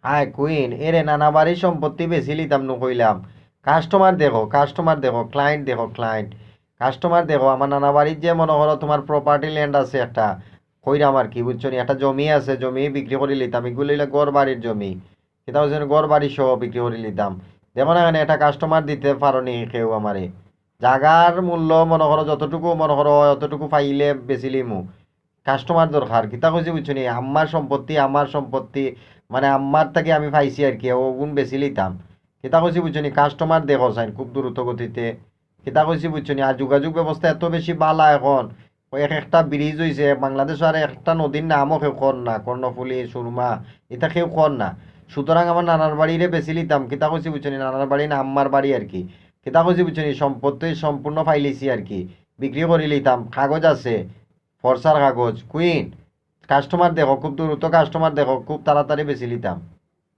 আয় কুইন এরে নানা বাড়ির সম্পত্তি বেশি লিতাম নু কইলাম। কাস্টমার দেখো ক্লায়েন্ট দেখো ক্লায়েন্ট। কাস্টমার দেখো আমার নানা বাড়ির যে মনে করো তোমার প্রপার্টি ল্যান্ড আছে একটা, কইরাম আর কি বুঝছো নি, একটা জমি আছে, জমি বিক্রি করে লিতাম, এগুলো হইলে গড় বাড়ির জমি, সেটা হচ্ছে গড় বাড়ি সহ বিক্রি করে লিতাম। দেখো না এখানে একটা কাস্টমার দিতে পারো নি কেউ আমারে? জাগার মূল্য মনে করো যতটুকু মনে করো অতটুকু পাইলে বেশি লিমু। কাস্টমার দরকার কিতা কইছি বুঝছো নি, আমার সম্পত্তি মানে আমার থেকে আমি পাইছি আর কি, ও গুণ বেশি লিতাম। কিতা কইছি বুঝছো নি, কাস্টমার দেখো চাই খুব দ্রুত গতিতে। কিতা কইছি বুঝছো নি, আর যোগাযোগ ব্যবস্থা এত বেশি বালা এখন। ওই এক একটা ব্রিজ হইছে বাংলাদেশ, আর একটা নদীর নামও কেউ কর না, কর্ণফুলি সুরমা, এটা কেউ কর না। সুতরাং আমার নানার বাড়িরে বেশি লিতাম। কিতা কইছি বুঝছো নি, নানার বাড়ি না আম্মার বাড়ি আর কি। কিতা কইছি বুঝছো নি, সম্পত্তি সম্পূর্ণ ফাইলিছি আর কি, বিক্রি করে লিতাম, কাগজ আছে, ফর্সার কাগজ। কুইন কাস্টমার দেখো খুব দ্রুত, কাস্টমার দেখো খুব তাড়াতাড়ি বেশি লিতাম।